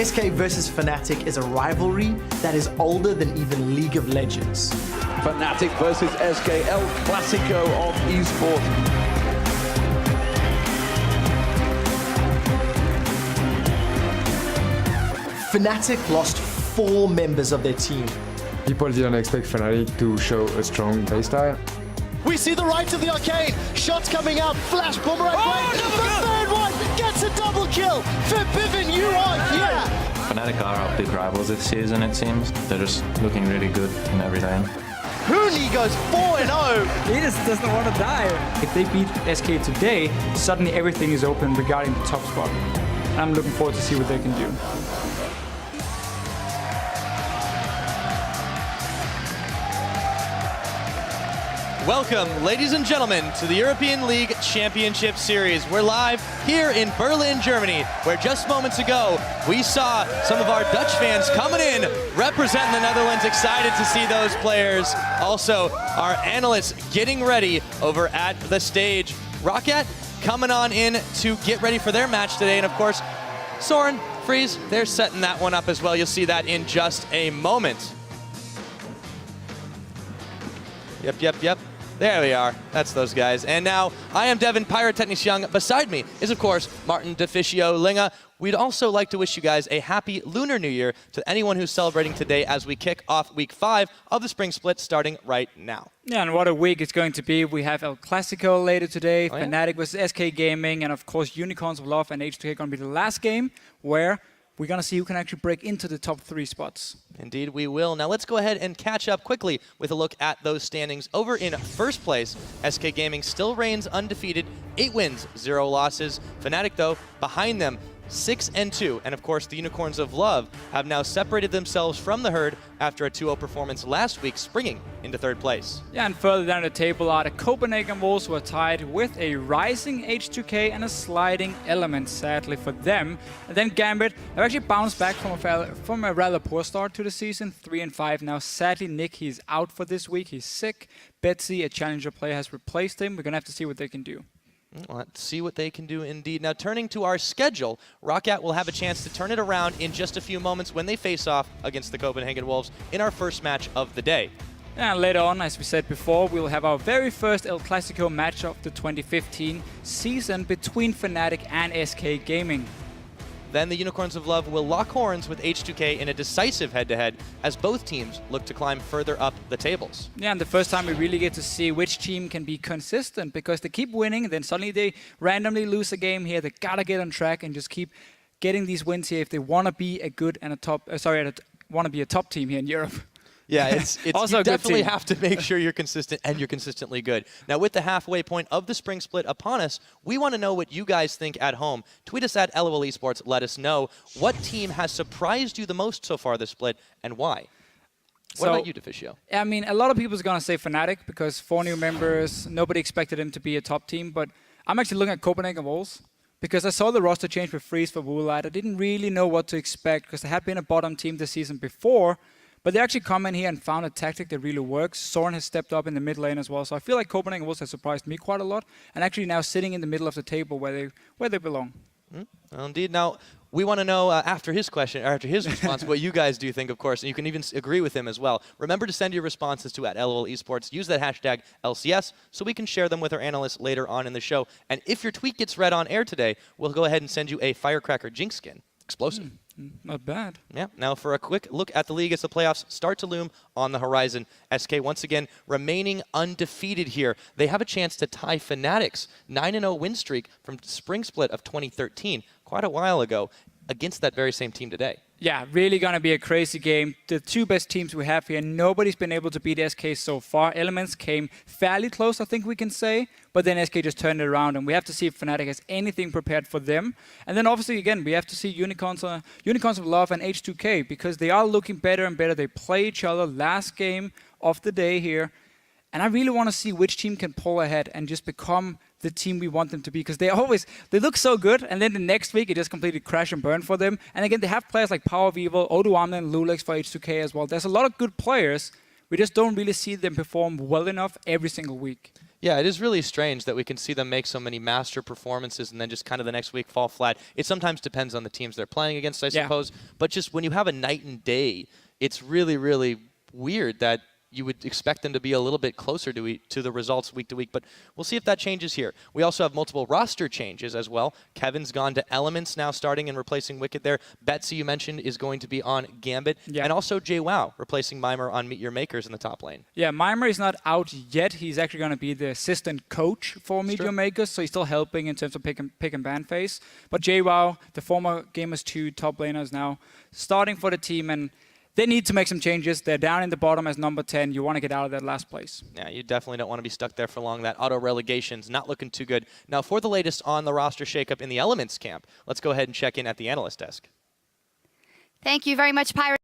SK versus Fnatic is a rivalry that is older than even League of Legends. Fnatic versus SK, El Clasico of esports. Fnatic lost 4 members of their team. People didn't expect Fnatic to show a strong playstyle. We see the right of the arcade. Shots coming out. Flash boomerang. The third one gets a double kill. For Bivin, you are here. Fnatic are our big rivals this season, it seems. They're just looking really good in every lane. Huni goes 4-0. He just doesn't want to die. If they beat SK today, suddenly everything is open regarding the top spot. I'm looking forward to see what they can do. Welcome, ladies and gentlemen, to the European League Championship Series. We're live here in Berlin, Germany, where just moments ago, we saw some of our Dutch fans coming in, representing the Netherlands, excited to see those players. Also, our analysts getting ready over at the stage. Rocket coming on in to get ready for their match today, and of course, Soren, Freeze, they're setting that one up as well. You'll see that in just a moment. Yep. There we are. That's those guys. And now, I am Devin Pyrotechnics Young. Beside me is, of course, Martin Deficio Linga. We'd also like to wish you guys a happy Lunar New Year to anyone who's celebrating today as we kick off Week 5 of the Spring Split starting right now. Yeah, and what a week it's going to be. We have El Clasico later today, Oh, yeah? Fnatic versus SK Gaming, and of course Unicorns of Love and H2K going to be the last game where we're going to see who can actually break into the top 3 spots. Indeed, we will. Now let's go ahead and catch up quickly with a look at those standings. Over in first place, SK Gaming still reigns undefeated, 8 wins, 0 losses. Fnatic, though, behind them, 6-2. And of course, the Unicorns of Love have now separated themselves from the herd after a 2-0 performance last week, springing into third place. Yeah, and further down the table are the Copenhagen Wolves, who are tied with a rising H2K and a sliding Element, sadly for them. And then Gambit have actually bounced back from a rather poor start to the season, 3-5 now. Sadly, Nick, he's out for this week. He's sick. Betsy, a challenger player, has replaced him. We're going to have to see what they can do. Let's see what they can do indeed. Now, turning to our schedule, Roccat will have a chance to turn it around in just a few moments when they face off against the Copenhagen Wolves in our first match of the day. And later on, as we said before, we'll have our very first El Clasico match of the 2015 season between Fnatic and SK Gaming. Then the Unicorns of Love will lock horns with H2K in a decisive head-to-head as both teams look to climb further up the tables. Yeah, and the first time we really get to see which team can be consistent, because they keep winning, then suddenly they randomly lose a game here. They gotta get on track and just keep getting these wins here if they want to be a good and a top. Want to be a top team here in Europe. Yeah, it's also you a good definitely team. have to make sure you're consistent and you're consistently good. Now, with the halfway point of the Spring Split upon us, we want to know what you guys think at home. Tweet us at LOL Esports. Let us know what team has surprised you the most so far this split and why. What about you, Deficio? I mean, a lot of people are going to say Fnatic because 4 new members, nobody expected them to be a top team, but I'm actually looking at Copenhagen Wolves because I saw the roster change with Freeze for Woolite. I didn't really know what to expect because they had been a bottom team this season before. But they actually come in here and found a tactic that really works. Soren has stepped up in the mid lane as well. So I feel like Copenhagen Wolves has surprised me quite a lot. And actually now sitting in the middle of the table where they belong. Well, indeed. Now, we want to know after his question, or after his response, what you guys do think, of course. And you can even agree with him as well. Remember to send your responses to @LOL Esports. Use that hashtag LCS so we can share them with our analysts later on in the show. And if your tweet gets read on air today, we'll go ahead and send you a Firecracker Jinx skin. Explosive. Not bad. Yeah. Now for a quick look at the league as the playoffs start to loom on the horizon. SK once again remaining undefeated here. They have a chance to tie Fnatic's 9-0 win streak from Spring Split of 2013, quite a while ago, against that very same team today. Yeah, really going to be a crazy game. The 2 best teams we have here, nobody's been able to beat SK so far. Elements came fairly close, I think we can say, but then SK just turned it around, and we have to see if Fnatic has anything prepared for them. And then obviously, again, we have to see Unicorns of Love and H2K, because they are looking better and better. They play each other last game of the day here. And I really want to see which team can pull ahead and just become the team we want them to be, because they look so good, and then the next week it just completely crash and burn for them. And again, they have players like Power Vivo, Oduamne, and Lulex for H2K as well. There's a lot of good players. We just don't really see them perform well enough every single week. Yeah, it is really strange that we can see them make so many master performances and then just kind of the next week fall flat. It sometimes depends on the teams they're playing against, I suppose. But just when you have a night and day, it's really, really weird that you would expect them to be a little bit closer to the results week to week, but we'll see if that changes here. We also have multiple roster changes as well. Kevin's gone to Elements now, starting and replacing Wicked there. Betsy, you mentioned, is going to be on Gambit. Yeah. And also JWoww, replacing Mimer on Meet Your Makers in the top lane. Yeah, Mimer is not out yet. He's actually going to be the assistant coach for Meet Your Makers, so he's still helping in terms of pick and ban phase. But JWoww, the former Gamers 2 top laner, is now starting for the team, and they need to make some changes. They're down in the bottom as number 10. You want to get out of that last place. Yeah, you definitely don't want to be stuck there for long. That auto-relegation's not looking too good. Now, for the latest on the roster shakeup in the Elements camp, let's go ahead and check in at the analyst desk. Thank you very much, Pirate.